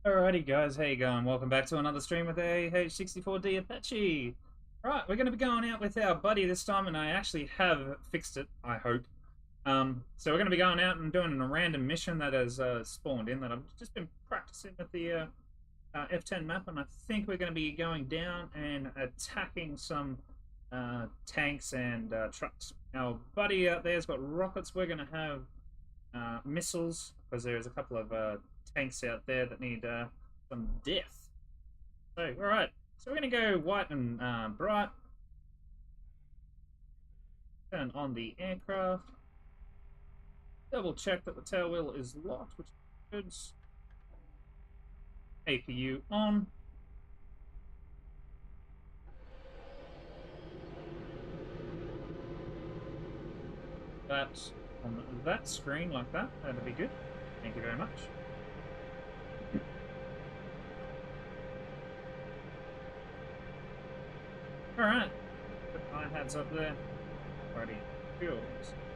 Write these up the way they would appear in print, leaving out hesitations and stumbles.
Alrighty guys, how you going? Welcome back to another stream with AH-64D Apache. Right, we're going to be going out with our buddy this time, and I actually have fixed it, I hope. So we're going to be going out and doing a random mission that has spawned in that I've just been practicing with the F10 map, and I think we're going to be going down and attacking some tanks and trucks. Our buddy out there's got rockets. We're going to have missiles, because there's a couple of tanks out there that need some death. So, alright. So we're going to go white and bright. Turn on the aircraft. Double check that the tail wheel is locked, which is good. APU on. That on that screen like that. That'll be good. Thank you very much. Alright, put my heads up there. Alrighty, fuels.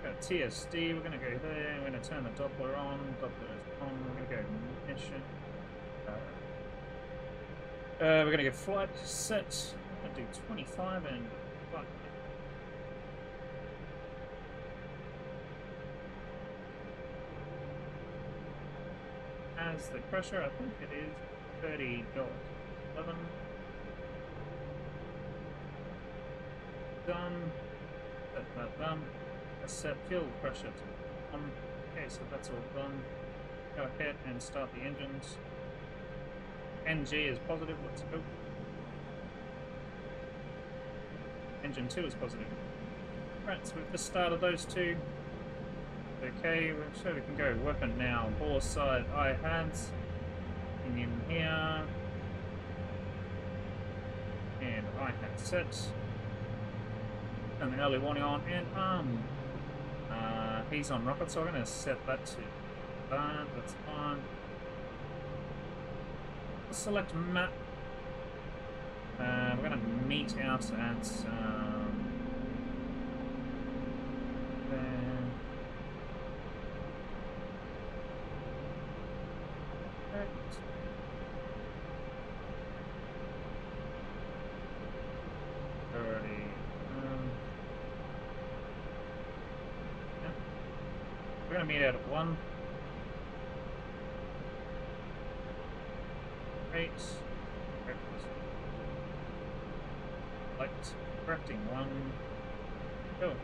Got TSD, we're gonna go there, we're gonna turn the Doppler on, Doppler is on, we're gonna go mission. We're gonna go flight set, we're gonna do 25 and flight. As the pressure, I think it is $30.11. Done. That done. I set fuel pressure to on. Okay, so that's all done. Go ahead and start the engines. NG is positive. Let's go. Engine 2 is positive. Right, so we've just started those two. Okay, so we can go weapon now. Bore side I-HADS. In here. And I-HAD set. And the early warning on, and he's on rocket, so I'm going to set that to that. That's fine. Select map. We're going to meet out at there. Perfect. Already. We're going to meet out at 1. 8. Light. Correcting 1. Go.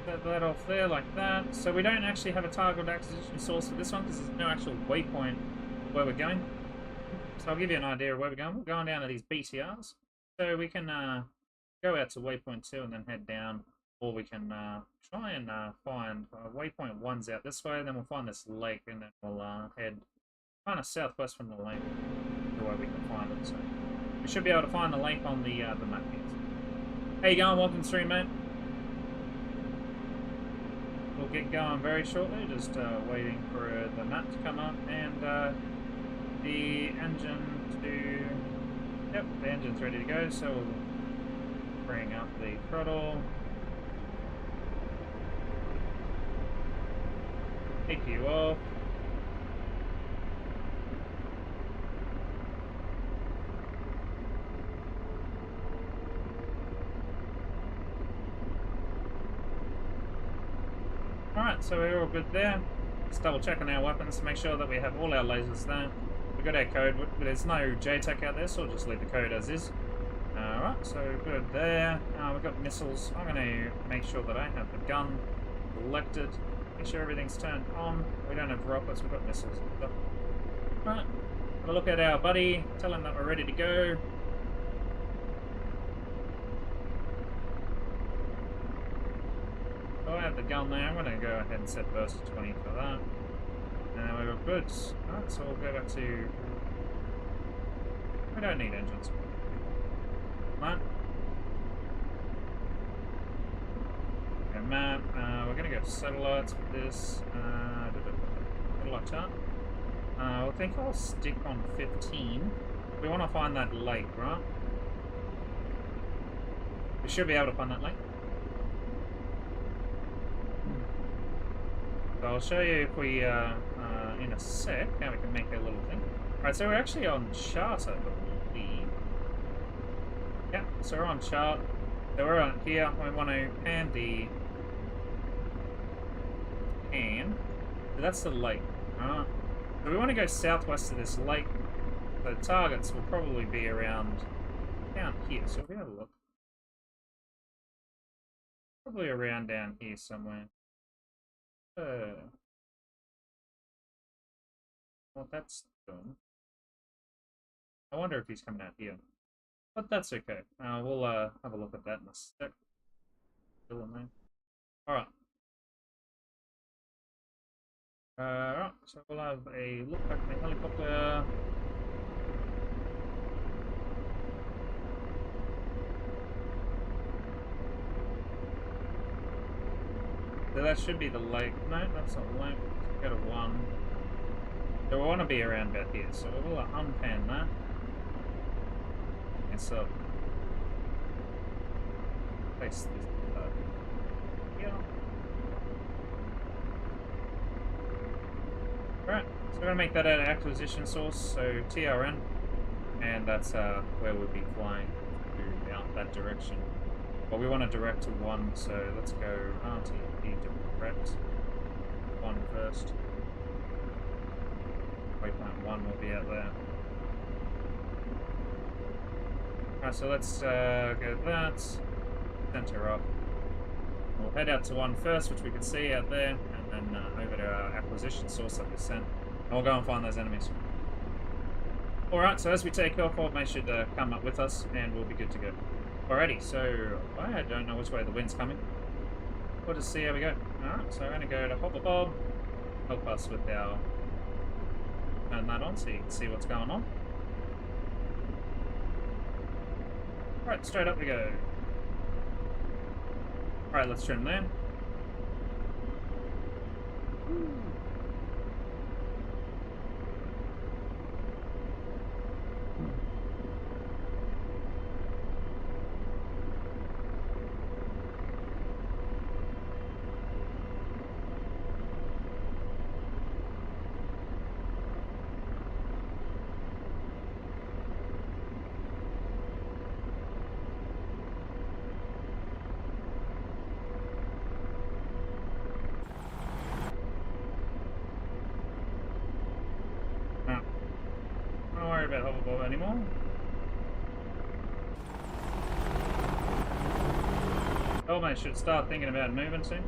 Set that off there like that. So we don't actually have a target acquisition source for this one because there's no actual waypoint where we're going. So I'll give you an idea of where we're going. We're going down to these BTRs. So we can go out to waypoint 2 and then head down, or we can try and find waypoint 1's out this way, and then we'll find this lake, and then we'll head kind of southwest from the lake to where we can find it. So we should be able to find the lake on the map here. How you going? Welcome to stream, mate. We'll get going very shortly, just waiting for the map to come up, and the engine to... Yep, the engine's ready to go, so we'll bring up the throttle. APU off. Alright, so we're all good there. Just double checking our weapons to make sure that we have all our lasers there. We've got our code, but there's no JTAC out there, so we'll just leave the code as is. Alright, so good there. We've got missiles. I'm going to make sure that I have the gun selected. Make sure everything's turned on. We don't have rockets, we've got missiles. Alright, have a look at our buddy. Tell him that we're ready to go. So I have the gun there. I'm going to go ahead and set burst to 20 for that. And we're good. Alright, so we'll go back to... We don't need engines. Right. Okay, map. We're going to go satellites for this. Satellite chart. I think I'll stick on 15. We want to find that lake, right? We should be able to find that lake. So I'll show you if we, in a sec, how we can make a little thing. Alright, so we're actually on chart, I believe. Yeah, so we're on chart. So we're on here. We want to pan the pan. So that's the lake. Alright. So we want to go southwest of this lake. The targets will probably be around down here. So if we have a look. Probably around down here somewhere. Well, that's done. I wonder if he's coming out here. But that's okay. We'll have a look at that in a sec. Still in there. Alright. Right, so we'll have a look back at the helicopter. So that should be the lake. No, that's not the lake. Let's go to 1. So we want to be around about here. So we'll unpan that. And so place this here. Alright, so we're going to make that an acquisition source, so TRN, and that's where we'll be flying to out that direction. But we want to direct to 1, so let's go RTP direct 1 first. Waypoint 1 will be out there. Alright, so let's go that, center up. We'll head out to 1 first, which we can see out there, and then over to our acquisition source that we sent. And we'll go and find those enemies. Alright, so as we take off, old mate should come up with us, and we'll be good to go. Alrighty, so I don't know which way the wind's coming. We'll just see how we go. Alright, so we're going to go to Hover Bob, help us with our... turn that on so you can see what's going on. Alright, straight up we go. Alright, let's trim there. Don't worry about hoverboard anymore. Oh mate, should start thinking about moving soon.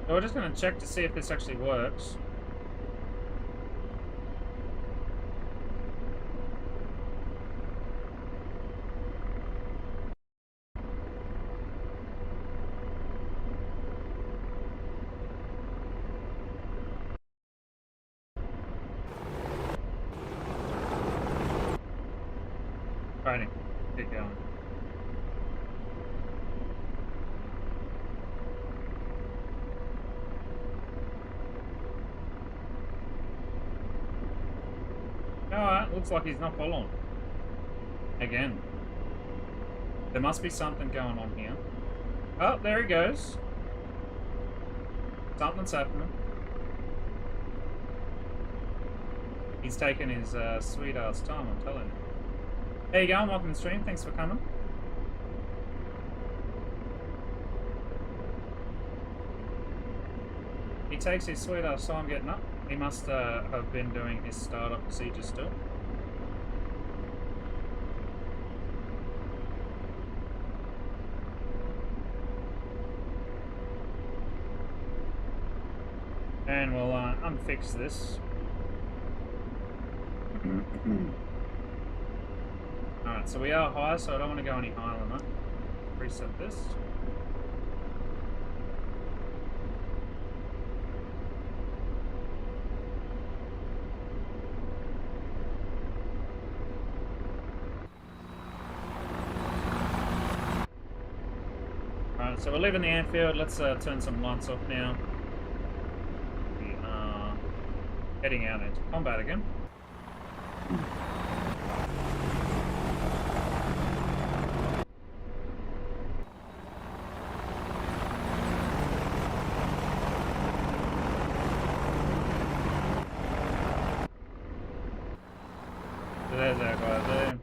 So we're just going to check to see if this actually works. Alrighty, get going. Alright, looks like he's not following. Again. There must be something going on here. Oh, there he goes. Something's happening. He's taking his sweet ass time, I'm telling you. There you go, welcome to the stream, thanks for coming. He takes his sweet ass time getting up. He must have been doing his startup procedure still. And we'll unfix this. Alright, so we are high, so I don't want to go any higher than that. Reset this. Alright, so we're leaving the airfield. Let's turn some lights off now. We are heading out into combat again. So there's our guy there,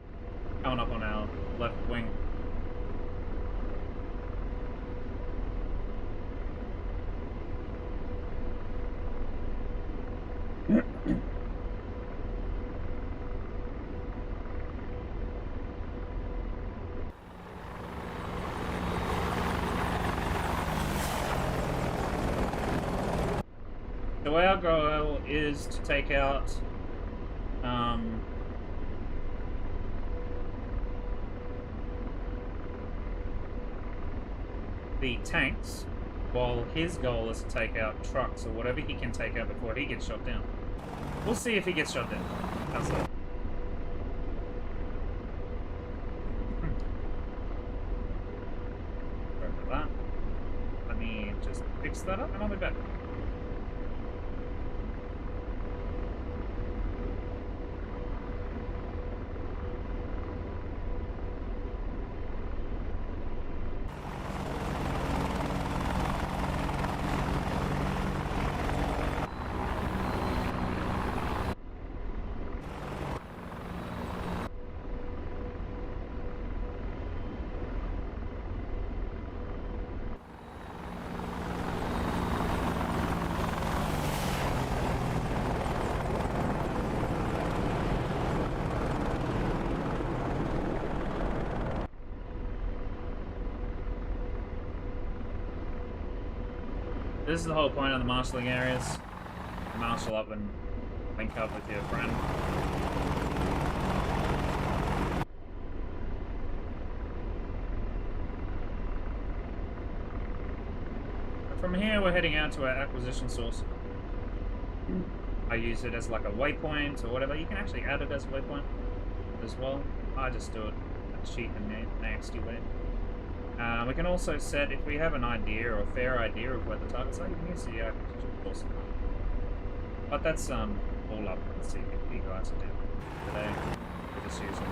coming up on our left wing. So our goal is to take out the tanks, while his goal is to take out trucks or whatever he can take out before he gets shot down. We'll see if he gets shot down. How's that? Sorry about that. Let me just fix that up and I'll be back. This is the whole point of the marshalling areas. Marshal up and link up with your friend. From here, we're heading out to our acquisition source. I use it as like a waypoint or whatever. You can actually add it as a waypoint as well. I just do it a cheap and nasty way. We can also set, if we have an idea or a fair idea of where the targets are, you can use the acquisition source. But that's all up to the CPP guys are doing today. We're just using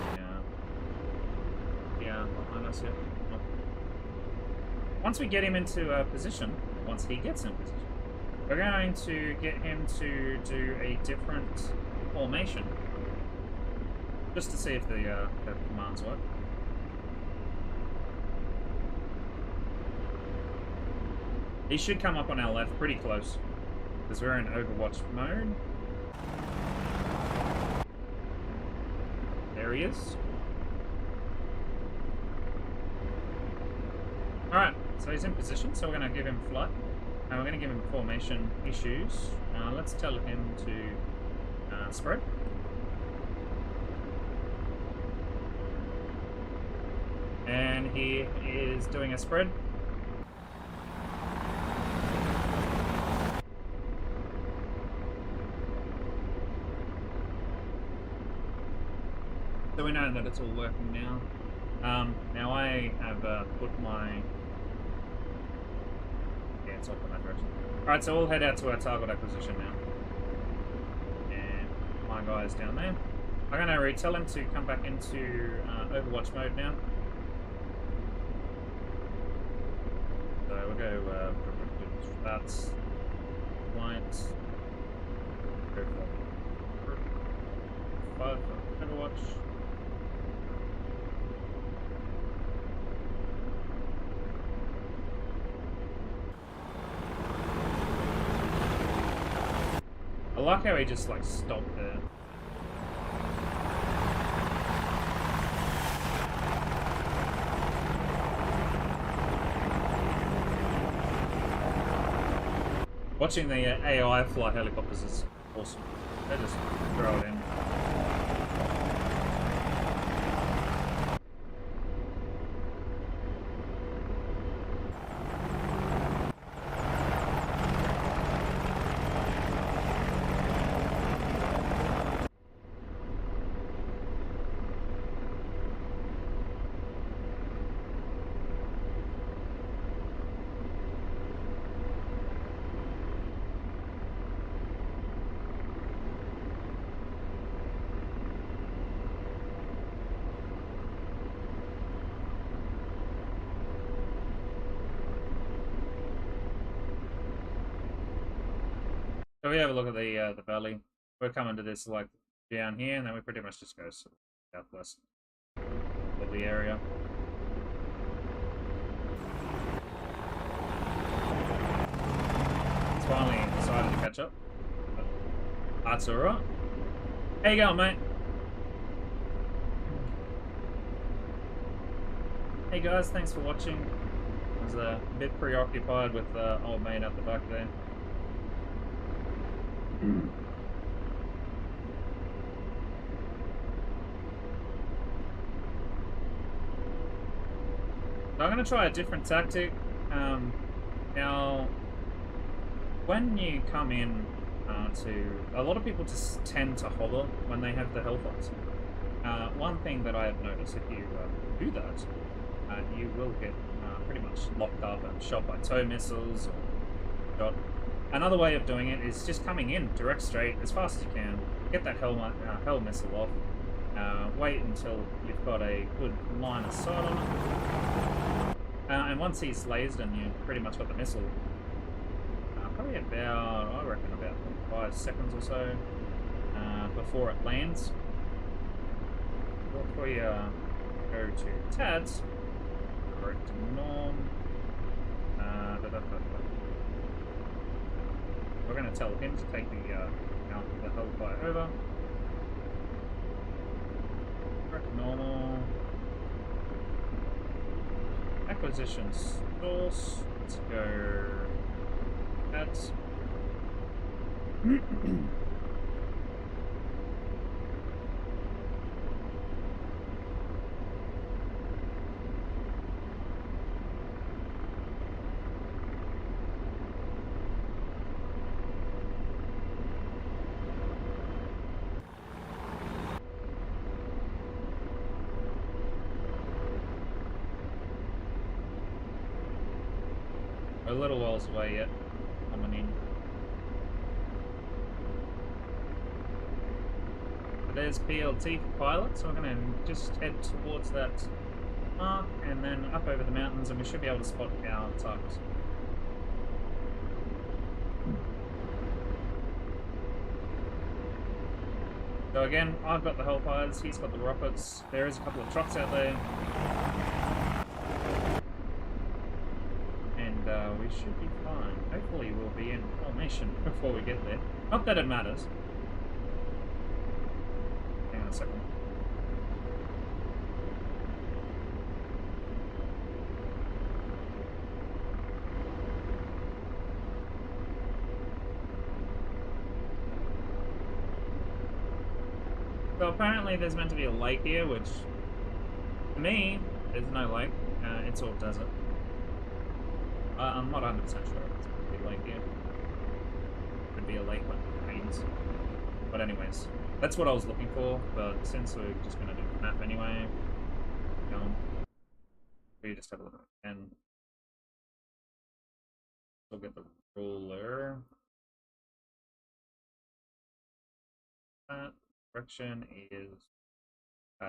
the behind us here. Once we get him into position, once he gets in position, we're going to get him to do a different formation, just to see if the commands work. He should come up on our left pretty close, because we're in Overwatch mode. There he is. Alright, so he's in position, so we're going to give him flight. And we're going to give him formation issues. Let's tell him to spread. And he is doing a spread. So we know that it's all working now. Now I have put my... Yeah, it's off in that direction. Alright, so we'll head out to our target acquisition now. And my guy is down there. I'm going to tell him to come back into Overwatch mode now. So we'll go that's light. Go for 5 Overwatch. I like how he just like stopped there. Watching the AI fly helicopters is awesome. They just throw it in. So we have a look at the valley. We're coming to this like down here, and then we pretty much just go southwest of the area. It's finally decided to catch up. But that's alright. How you going, mate? Hey guys, thanks for watching. I was a bit preoccupied with old mate at the back there. So I'm going to try a different tactic. Now, when you come in a lot of people just tend to hover when they have the Hellfires. One thing that I have noticed, if you do that, you will get pretty much locked up and shot by tow missiles or shot. Another way of doing it is just coming in direct straight as fast as you can, get that hell missile off, wait until you've got a good line of sight on it, and once he's lased and you've pretty much got the missile, probably about, I reckon about 5 seconds or so before it lands, before you go to TADS, correct norm, we're going to tell him to take the Hellfire over. Correct normal. Acquisition source. Let's go. That's. A little whiles away yet, coming in. But there's PLT for pilot, so we're going to just head towards that mark and then up over the mountains, and we should be able to spot our targets. So again, I've got the Hellfires, he's got the rockets. There is a couple of trucks out there. We should be fine. Hopefully we'll be in formation before we get there. Not that it matters. Hang on a second. So apparently there's meant to be a lake here, which, to me, there's no lake. It's all desert. I'm not 100% sure if it's going to be a lake here. Could be a lake when it rains. But anyways, that's what I was looking for, but since we're just going to do the map anyway, we just have a look at it. And we'll get the ruler. That direction is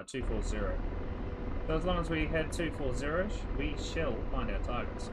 240. So as long as we head 240, we shall find our targets.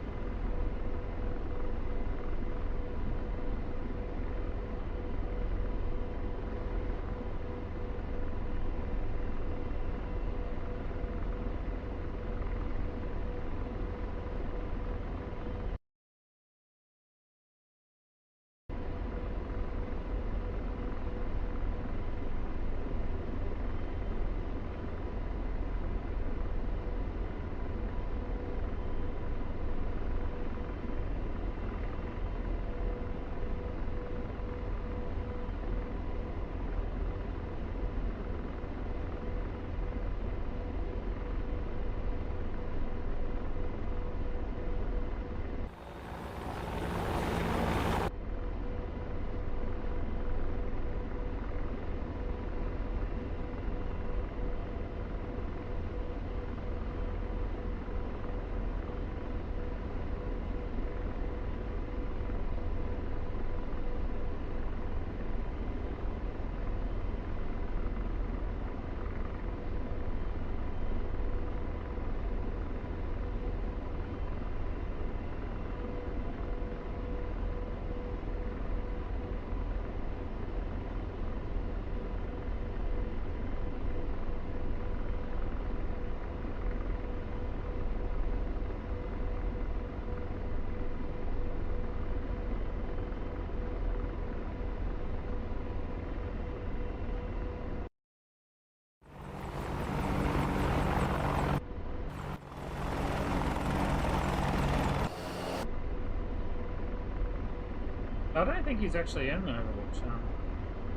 I don't think he's actually in Overwatch.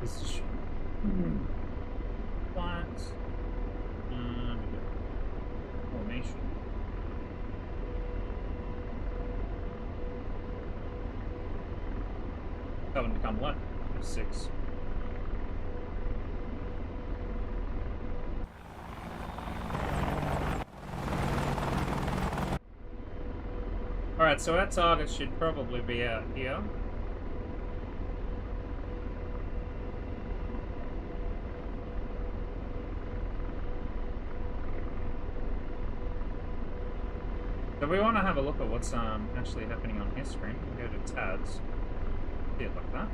Position. Flight. Formation. Tell him to come left. F6. Alright, so our target should probably be out here. So we want to have a look at what's actually happening on his screen. We'll go to tabs. See it like that.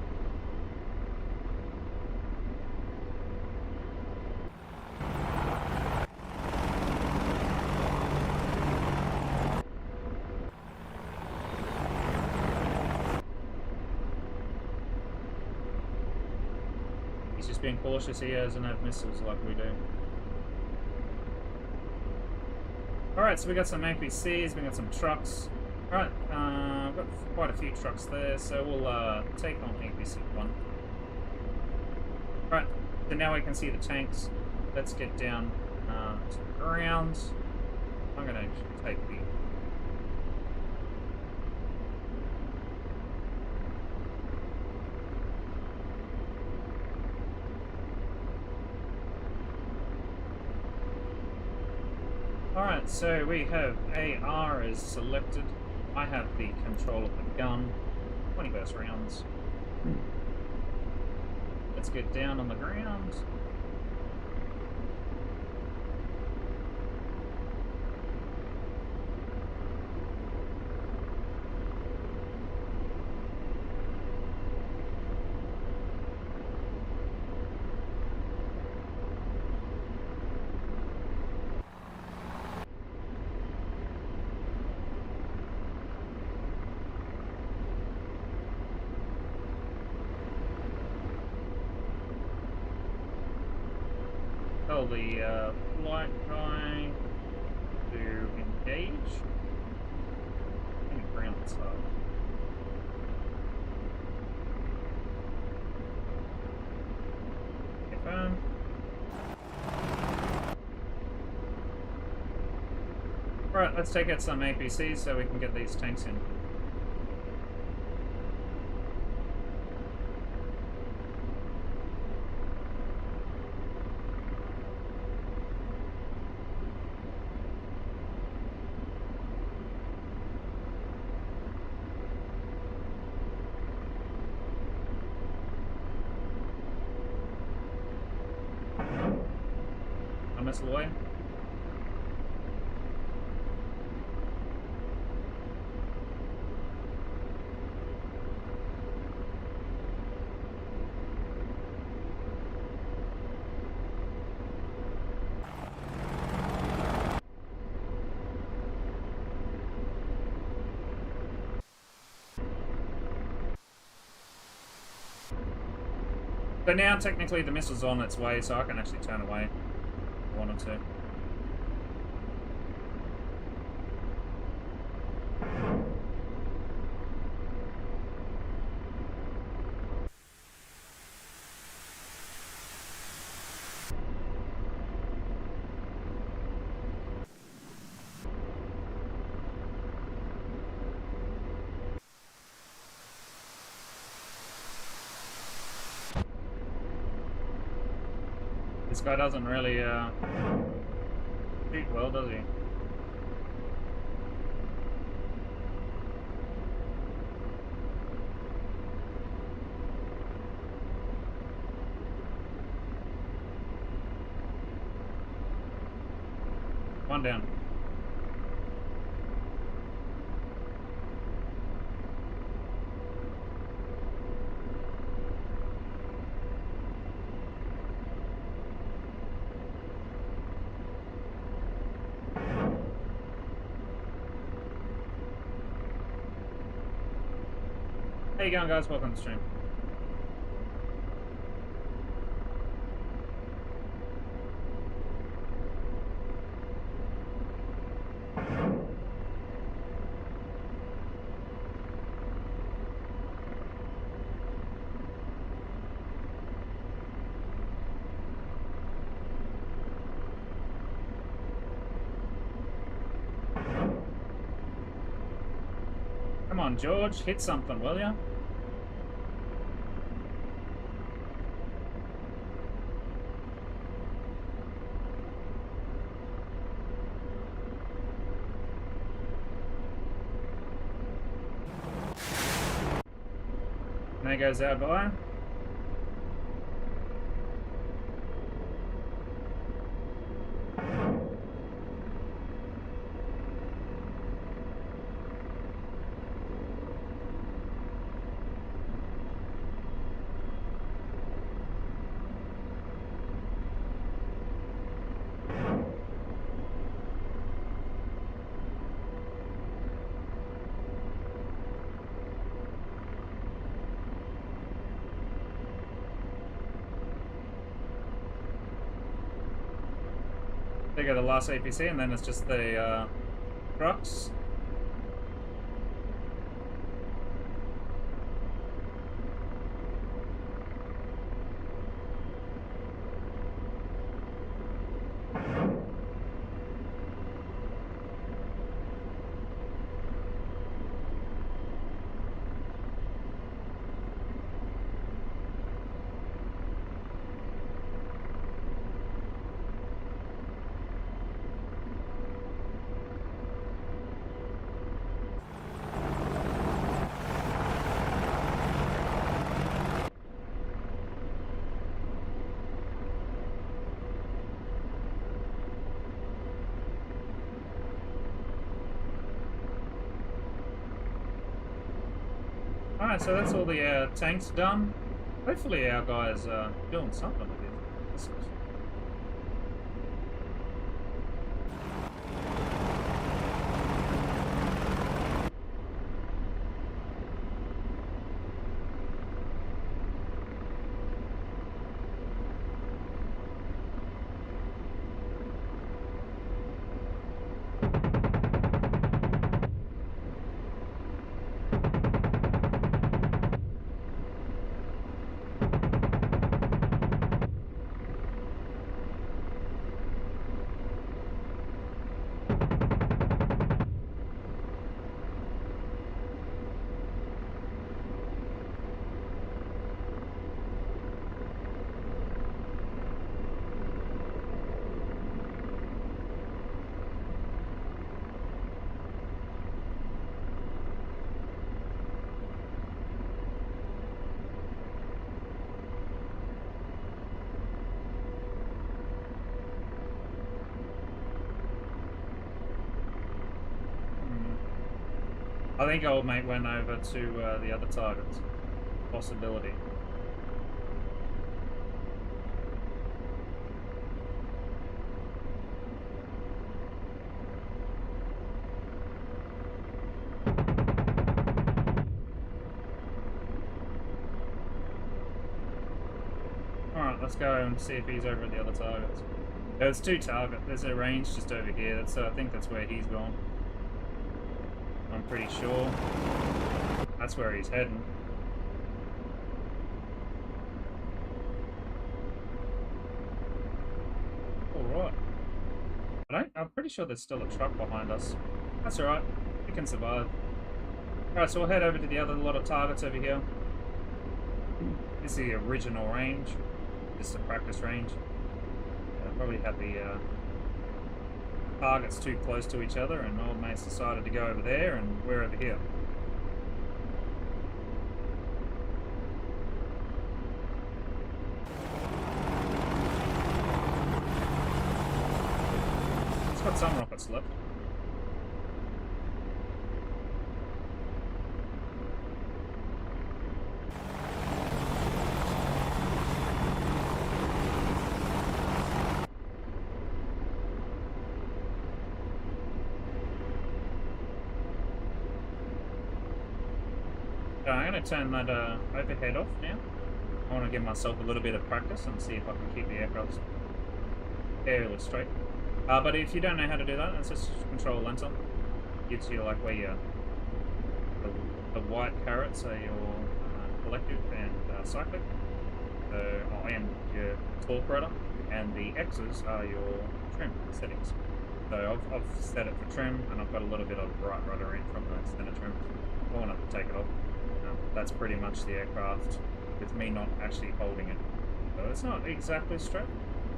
He's just being cautious. He doesn't have missiles like we do. Alright, so we got some APCs, we got some trucks. Alright, we've got quite a few trucks there, so we'll take on APC 1. Alright, so now we can see the tanks. Let's get down to the ground. I'm going to take the... Alright, so we have AR is selected. I have the control of the gun. 20 burst rounds. Let's get down on the ground. Tell the flight guy to engage. In the ground side. Confirm. Right, let's take out some APCs so we can get these tanks in. Missile away. So now technically the missile's on its way, so I can actually turn away. Wanted to. This guy doesn't really shoot well, does he? One down. How you going, guys? Welcome to the stream. Come on, George, hit something, will ya? And there goes our guy. There go the last APC, and then it's just the trucks. Alright, so that's all the tanks done. Hopefully our guys are doing something with it. I think old mate went over to the other targets. Possibility. Alright, let's go and see if he's over at the other targets. There's two targets. There's a range just over here. That's, I think that's where he's gone. I'm pretty sure that's where he's heading. Alright. I'm pretty sure there's still a truck behind us. That's alright. We can survive. Alright, so we'll head over to the other lot of targets over here. This is the original range. This is the practice range. Probably had the targets too close to each other, and old mate's decided to go over there, and we're over here. It's got some rockets left. I'm going to turn that overhead off now. I want to give myself a little bit of practice and see if I can keep the aircraft fairly straight. But if you don't know how to do that, it's just control lenter. Gives you like where your the white carrots are your collective and cyclic, and your torque rudder, and the X's are your trim settings. So I've set it for trim, and I've got a little bit of right rudder in from the center trim. I want take it off. That's pretty much the aircraft with me not actually holding it. So it's not exactly straight,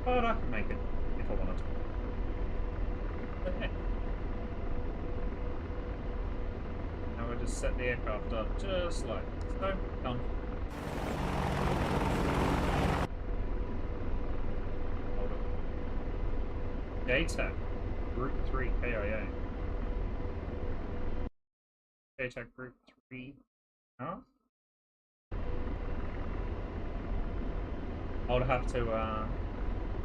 but I can make it if I wanted to. But yeah. Now we'll just set the aircraft up just like so. Done. Hold it. Data. Group 3 KIA. Data Group 3. Huh? I'll have to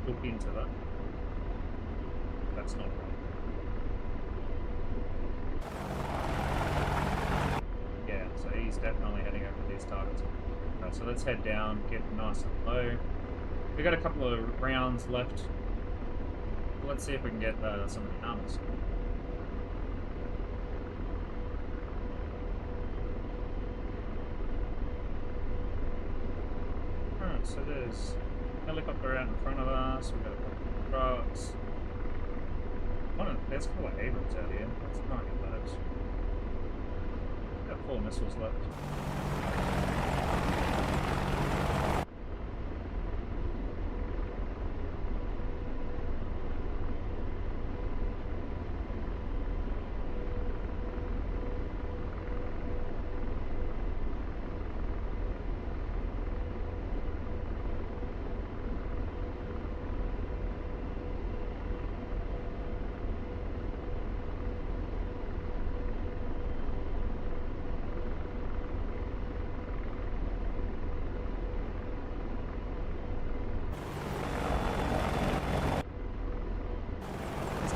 look into that. That's not right. Yeah, so he's definitely heading over these targets. Right, so let's head down, get nice and low. We got a couple of rounds left. Let's see if we can get some of the armors. Alright, so there's a helicopter out in front of us. We've got a couple of trucks. There's a couple of Abrams out here. Let's not get those. We've got 4 missiles left.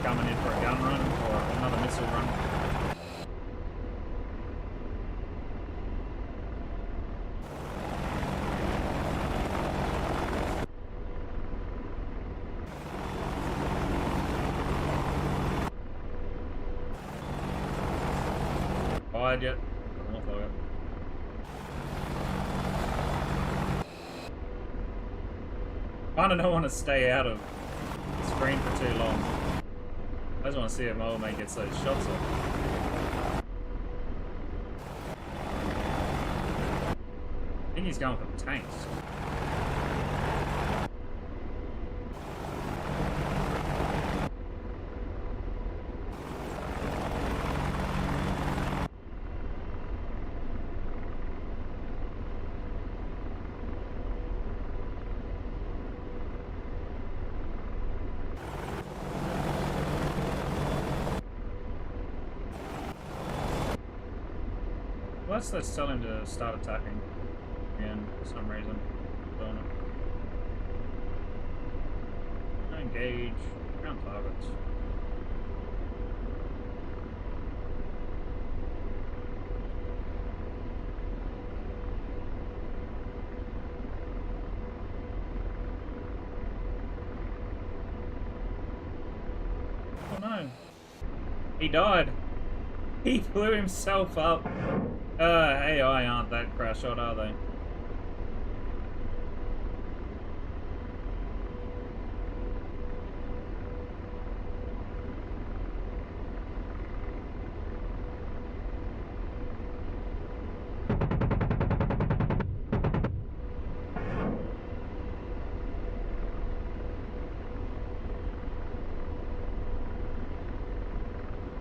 Coming in for a gun run or another missile run. Fired yet? Almost like it. I don't want to stay out of the screen for too long. I just want to see if my old mate gets those shots off. I think he's going for the tanks. Let's tell him to start attacking again for some reason. Don't know. Engage. Ground targets. Oh no. He died. He blew himself up. AI aren't that crash hot, are they?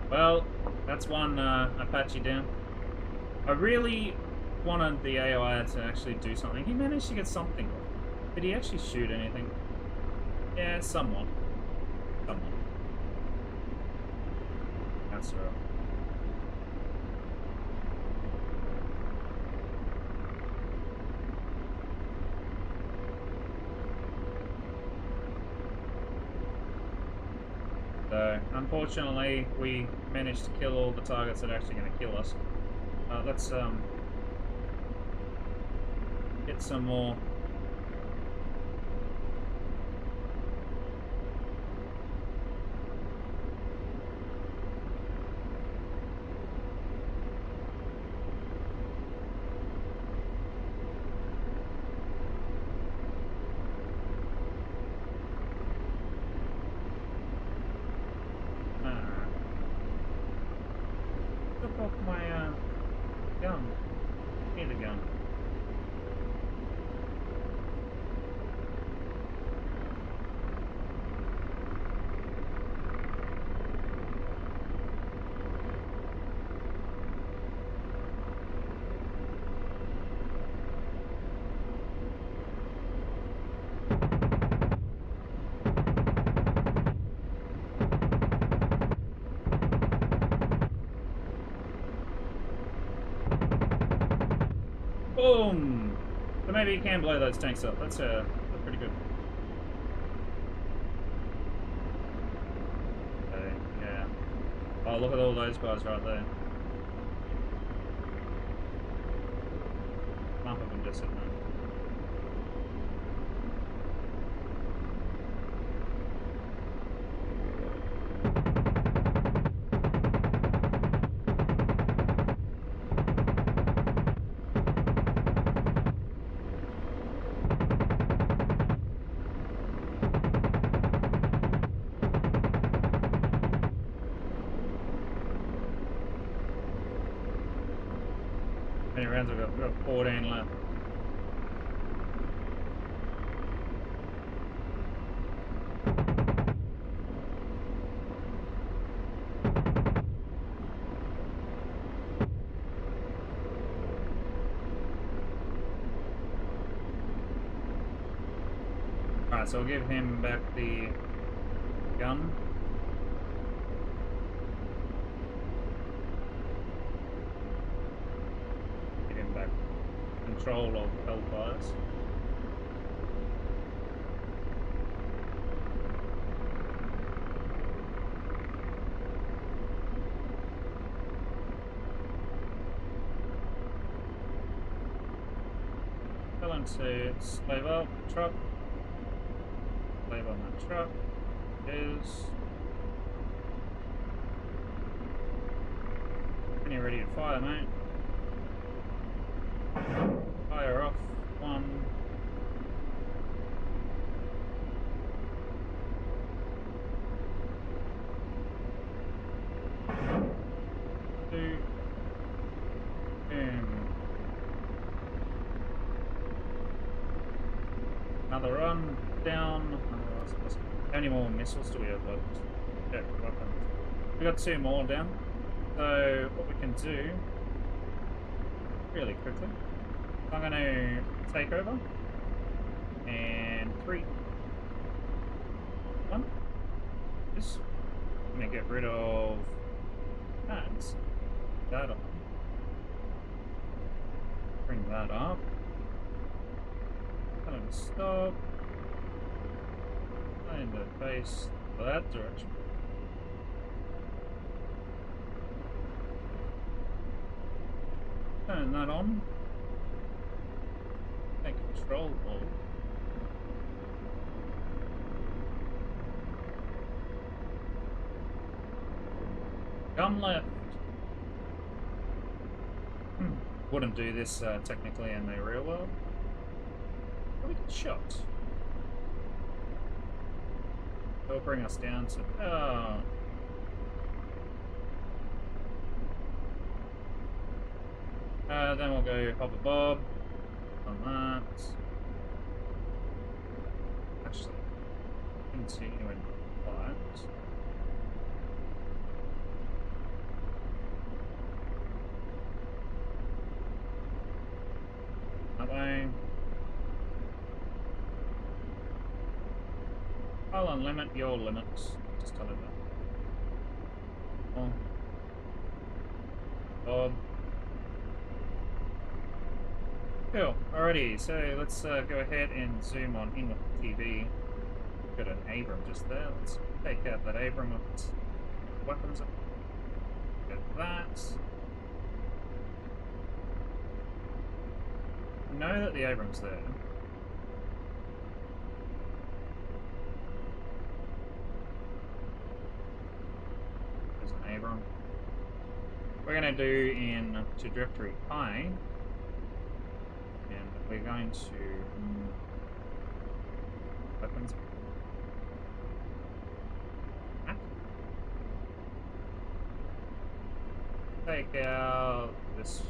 Well, that's one Apache down. I really wanted the AI to actually do something. He managed to get something. Did he actually shoot anything? Yeah, somewhat. Somewhat. That's right. So, unfortunately, we managed to kill all the targets that are actually going to kill us. Let's get some more. gun. Give me the gun. Boom! So maybe you can blow those tanks up. That's pretty good. Okay, yeah. Oh, look at all those guys right there. Half of them just sitting there. How many rounds have we got? We've got 14 left. Alright, so we'll give him back the gun. Give him back control of hellfires. Tell him to slave up, truck. Slave on that truck. Is. When you're ready to fire, mate. Fire off. 1. 2. Boom. Another run. Down. How many more missiles do we have left? Check weapons. We got 2 more down. So what we can do really quickly, I'm going to take over. And 3, 1. Just I'm going to get rid of that. That on. Bring that up. Tell him to stop. And face that direction. Turn that on. Take control of. Gun left. Wouldn't do this technically in the real world. But we get shot. It'll bring us down to... Oh. Then we'll go hover bob on that. Actually, continue in flight. That way. I'll unlimit your limits. Just tell it that. Oh. Bob. Cool. Alrighty, so let's go ahead and zoom on in with the TV. Got an Abram just there. Let's take out that Abram with its weapons. Get that. Know that the Abram's there. There's an Abram. We're going to do in trajectory high. And we're going to weapons. Take out this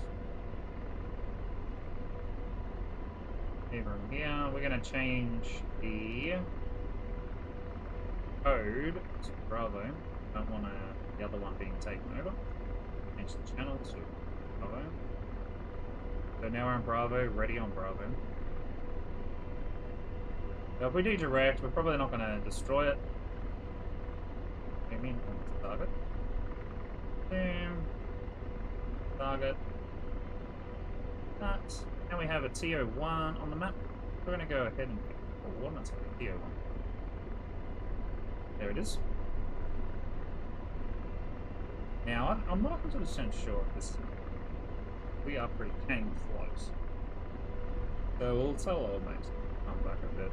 Over here, we're going to change the code to Bravo. Don't want the other one being taken over. Change the channel to Bravo. So now we're on Bravo, ready on Bravo. So if we do direct, we're probably not going to destroy it. I mean, target. Boom. Target. That. Now we have a TO1 on the map. We're going to go ahead and pick the coordinates of the TO1. There it is. Now, I'm not 100% sure if this. We are pretty dang close. So we'll tell old mate to come back a bit.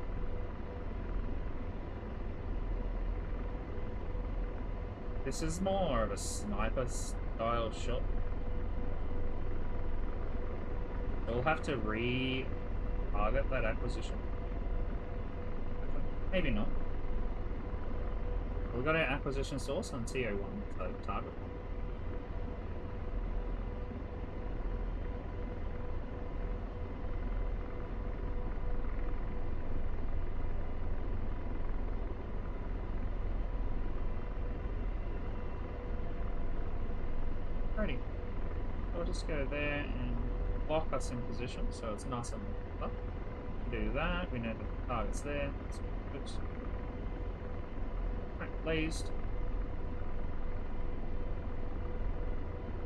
This is more of a sniper style shot. We'll have to re-target that acquisition. Maybe not. We've got our acquisition source on TO1, so target. Alrighty. I'll just go there and lock us in position so it's nice and up. Do that, we know that the target's there. That's good. Right, blazed.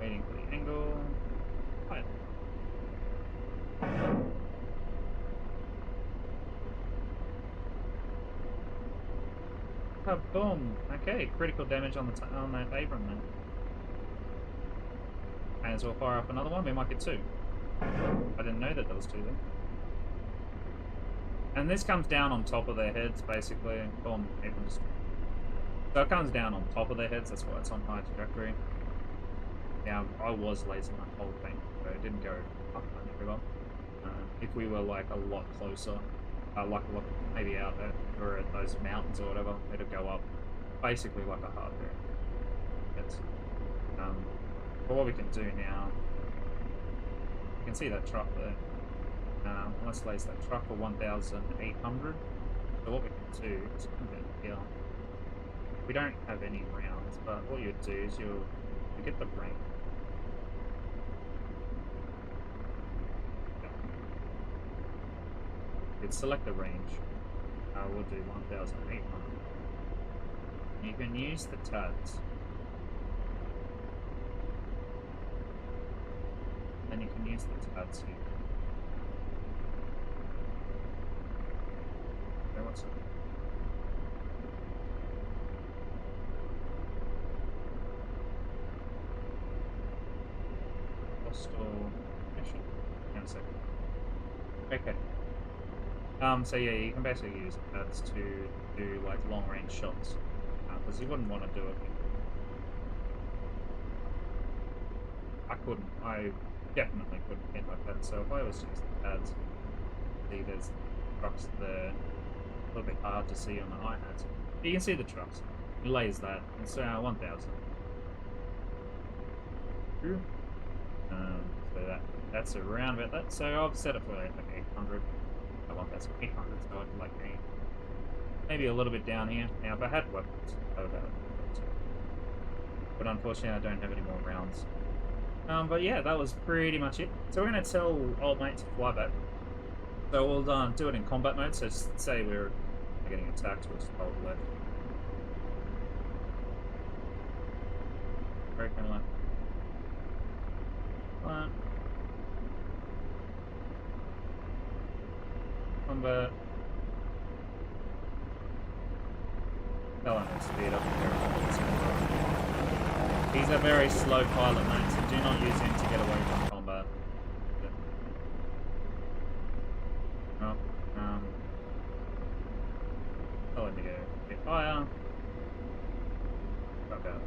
Waiting for the angle. Right. Oh, boom. Okay, critical damage on the on that Abram then. May as well fire off another one. We might get two. I didn't know that there was two there. And this comes down on top of their heads, basically. Boom. So it comes down on top of their heads. That's why it's on high trajectory. Now, I was lasing that whole thing, so it didn't go up the river. If we were like a lot closer, like maybe out or at those mountains or whatever, it'd go up basically like a hard barrel. But what we can do now, you can see that truck there. Let's lace that truck for 1,800. So what we can do is come down here. We don't have any rounds, but what you do is you get the range. You'd select the range. We'll do 1,800. You can use the tabs. And you can use the tabs here. Okay, what's it? Hostile mission. Hang on a second. Okay. So yeah, you can basically use the tabs to do like long range shots. Because you wouldn't want to do it. I definitely couldn't hit like that, so if I was to use the pads, see there's trucks there, a little bit hard to see on the iHats. You can see the trucks. He lays that, it's 1,000. So that's around about that. So I've set it for like 800. I want that 800, so I'd like maybe a little bit down here. Now if I had weapons, I would have it. But unfortunately I don't have any more rounds. But yeah, that was pretty much it. So we're going to tell old mate to fly back. So we'll do it in combat mode. So say we're getting attacked, we'll just hold left. Broken left. Flat. Combat. Tell him to speed up. He's a very slow pilot, mate, so do not use him to get away from combat. Oh, tell him to go get fire. Drop out.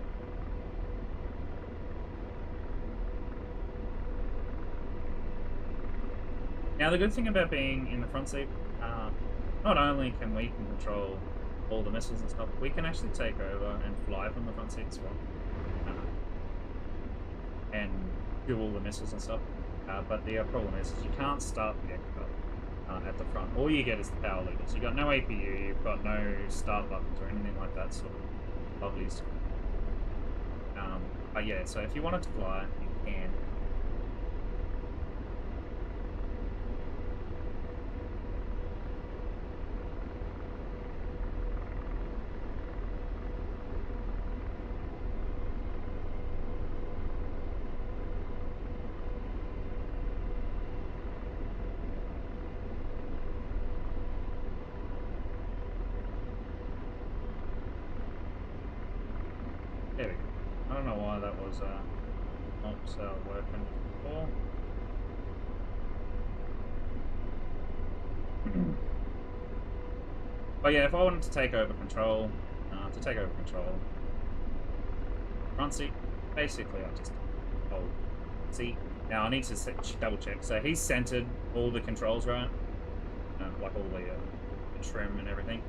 Now the good thing about being in the front seat, not only can we control all the missiles and stuff, we can actually take over and fly from the front seat as well. And do all the missiles and stuff. But the problem is you can't start the aircraft. at the front. All you get is the power levers. You've got no APU, you've got no start buttons or anything like that sort of lovelies. But yeah, so if you wanted to fly, you can. There we go. I don't know why that was not working before. But yeah, if I wanted to take over control, front seat, basically I just hold seat. Now I need to double check. So he's centered all the controls, right? Like all the trim and everything.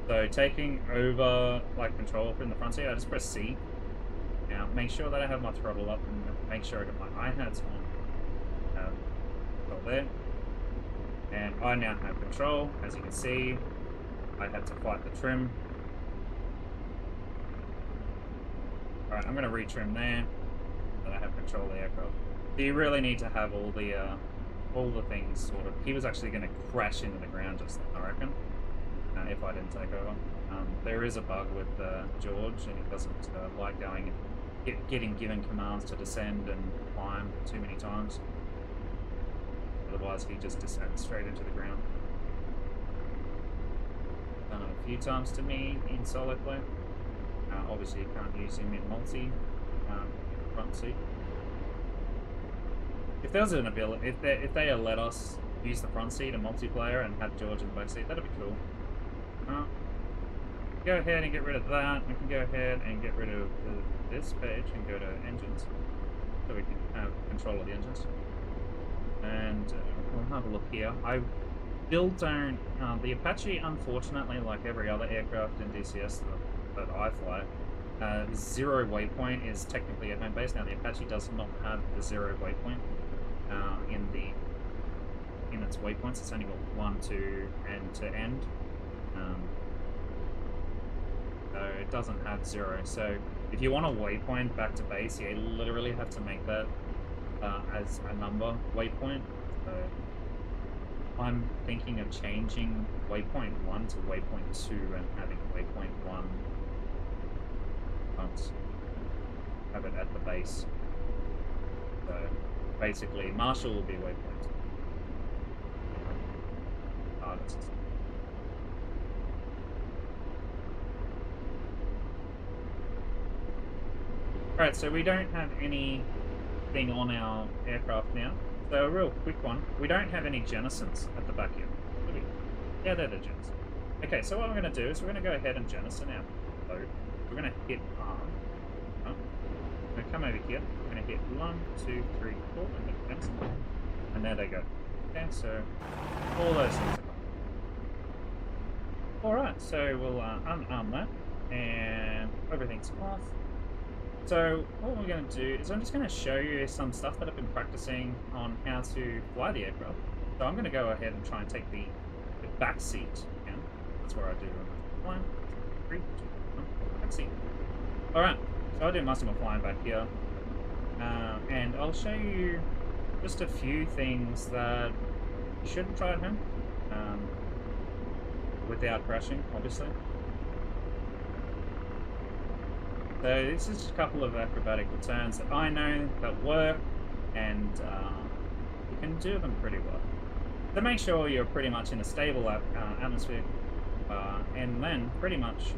So taking over like control from the front seat, I just press C. Now make sure that I have my throttle up and make sure I got my I-hats on. Control there. And I now have control. As you can see, I had to fight the trim. Alright, I'm going to retrim there. So I have control of the aircraft. So you really need to have all the things sort of. He was actually going to crash into the ground just then, I reckon. If I didn't take over. There is a bug with George, and he doesn't like going and getting given commands to descend and climb too many times. Otherwise, he just descends straight into the ground. Done it a few times to me in solo play. Obviously, you can't use him in multi front seat. If there's an ability, if they let us use the front seat in multiplayer and have George in the back seat, that'd be cool. Go ahead and get rid of that. We can go ahead and get rid of this page and go to engines, so we can have control of the engines. And we'll have a look here. I still don't. The Apache, unfortunately, like every other aircraft in DCS that I fly, zero waypoint is technically a home base. Now the Apache does not have the zero waypoint in its waypoints. It's only got 1, 2, and to end. So it doesn't have 0. So if you want a waypoint back to base, you literally have to make that as a number waypoint. So I'm thinking of changing waypoint 1 to waypoint 2 and having waypoint 1 have it at the base. So basically Marshall will be waypoint. Alright, so we don't have anything on our aircraft now. So a real quick one, we don't have any jenisons at the back here. Yeah, they're the jenisons. Okay, so what we're going to do is we're going to go ahead and jenison our boat. We're going to hit arm. Oh. We're going to come over here. We're going to hit 1, 2, 3, 4, and hit jenison. And there they go. Okay, so all those things are gone. Alright, so we'll unarm that, and everything's off. So what we're going to do is I'm just going to show you some stuff that I've been practicing on how to fly the aircraft. So I'm going to go ahead and try and take the back seat again. That's where I do 1, 3, 2, 1, back seat. Alright, so I do most of my flying back here. And I'll show you just a few things that you shouldn't try at home. Without crashing, obviously. So this is just a couple of acrobatic turns that I know that work, and you can do them pretty well. So make sure you're pretty much in a stable atmosphere, and then pretty much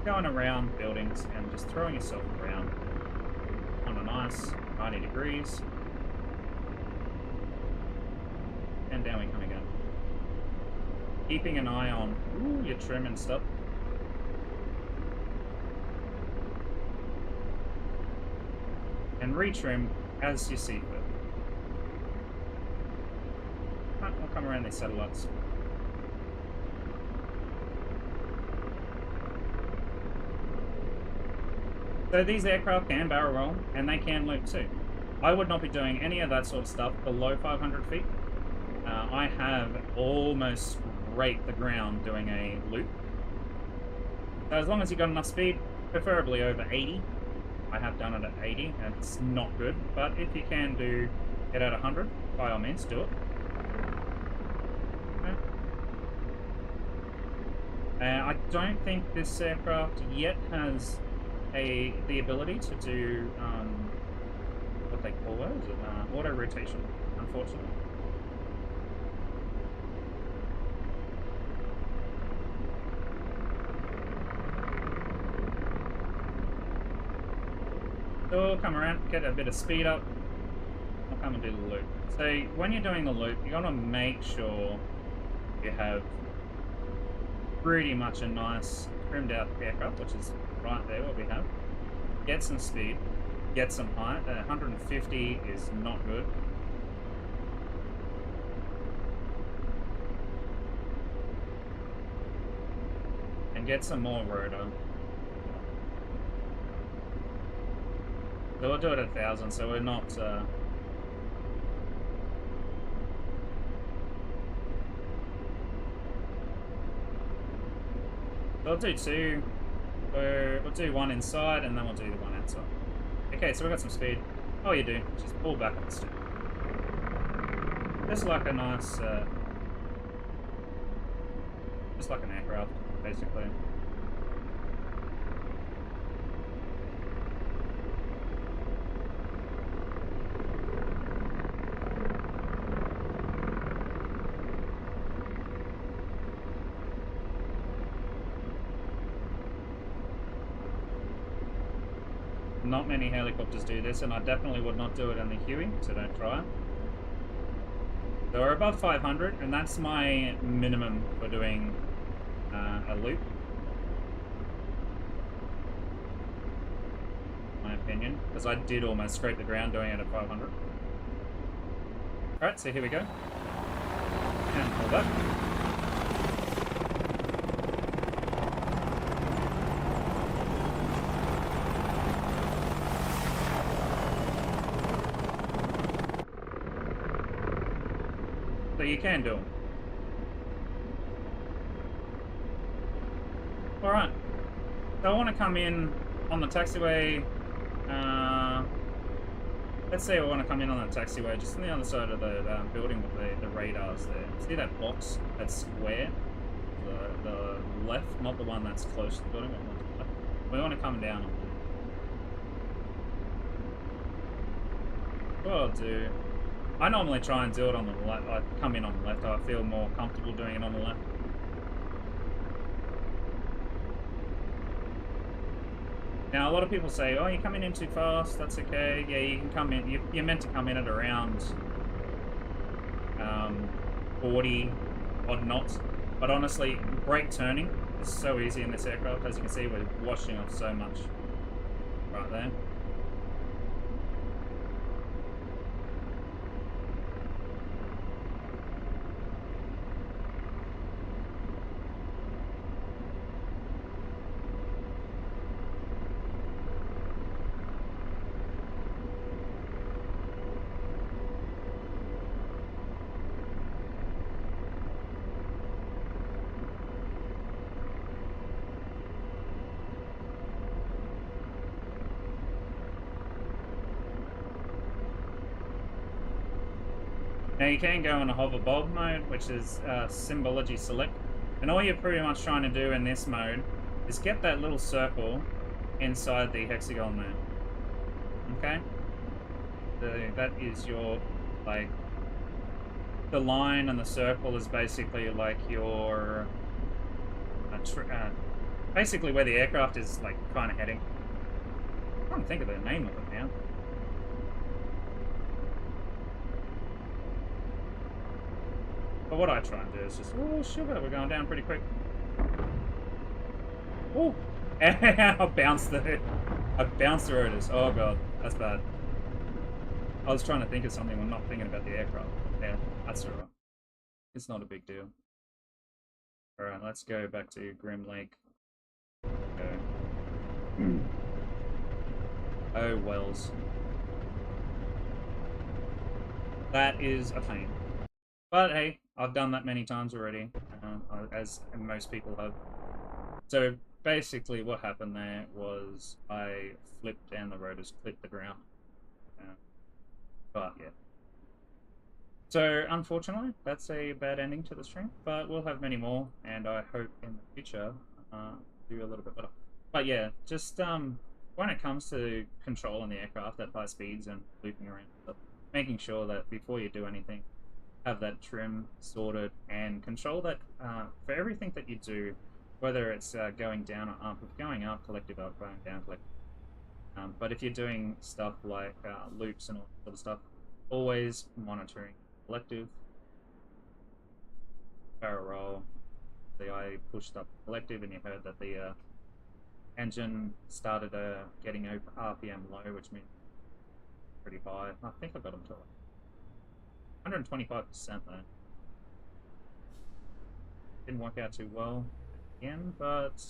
going around buildings and just throwing yourself around on a nice 90 degrees. And down we come again. Keeping an eye on your trim and stuff. And retrim as you see fit. I'll come around these satellites. So these aircraft can barrel roll, and they can loop too. I would not be doing any of that sort of stuff below 500 feet. I have almost scraped the ground doing a loop. So as long as you've got enough speed, preferably over 80. I have done it at 80, and it's not good, but if you can do it at 100, by all means, do it. Okay. I don't think this aircraft yet has the ability to do what they call it, is it auto rotation, unfortunately. So we'll come around, get a bit of speed up. I'll come and do the loop. So when you're doing the loop, you want to make sure you have pretty much a nice trimmed out aircraft, which is right there what we have. Get some speed, get some height. 150 is not good. And get some more rotor. So we'll do it at 1,000, so we're not... We'll do two. We'll do one inside, and then we'll do the one outside. Okay, so we've got some speed. All you do, just pull back on the stick. Just like a nice... just like an aircraft, basically. Not many helicopters do this, and I definitely would not do it in the Huey, so don't try it. So we're above 500, and that's my minimum for doing a loop. In my opinion, because I did almost scrape the ground doing it at 500. Alright, so here we go. And pull back. So you can do them. Alright. So I want to come in on the taxiway. Let's say I want to come in on the taxiway just on the other side of the building with the radars there. See that box? That's square? The left, not the one that's close to the building. We want to come down on that. What I'll do... I normally try and do it on the left. I come in on the left. I feel more comfortable doing it on the left. Now, a lot of people say, oh, you're coming in too fast. That's okay. Yeah, you can come in. You're meant to come in at around 40 odd knots. But honestly, brake turning is so easy in this aircraft. As you can see, we're washing off so much right there. Now you can go in a hover bob mode, which is symbology select, and all you're pretty much trying to do in this mode is get that little circle inside the hexagon there. Okay? That is your, like, the line and the circle is basically like your, basically where the aircraft is like kind of heading. I'm trying to think of the name of it now. But what I try and do is just, oh sugar, we're going down pretty quick. Oh, I bounced the rotors. Oh god, that's bad. I was trying to think of something when not thinking about the aircraft. Yeah, that's alright. It's not a big deal. Alright, let's go back to Grim Lake. Go. Oh wells. That is a pain. But hey, I've done that many times already, as most people have. So basically what happened there was I flipped and the rotors clipped the ground. But yeah. So unfortunately, that's a bad ending to the stream, but we'll have many more, and I hope in the future do a little bit better. But yeah, just when it comes to controlling the aircraft at high speeds and looping around, making sure that before you do anything, have that trim sorted and control that for everything that you do, whether it's going down or up. If going up, collective up, going down, collective. But if you're doing stuff like loops and all sort of stuff, always monitoring collective, barrel roll. See, I pushed up collective, and you heard that the engine started getting RPM low, which means pretty high. I think I got them to 125% though. Didn't work out too well again, but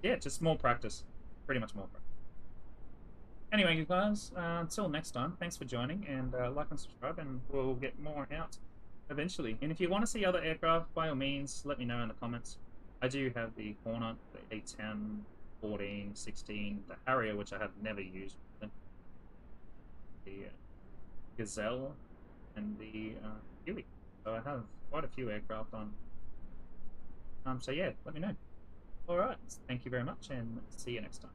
yeah, just more practice. Pretty much more practice. Anyway, you guys, until next time, thanks for joining, and like and subscribe, and we'll get more out eventually. And if you want to see other aircraft, by all means, let me know in the comments. I do have the Hornet, the A-10, 14, 16, the Harrier, which I have never used, the Gazelle, and the Huey. So I have quite a few aircraft on. So yeah, let me know. Alright, thank you very much, and see you next time.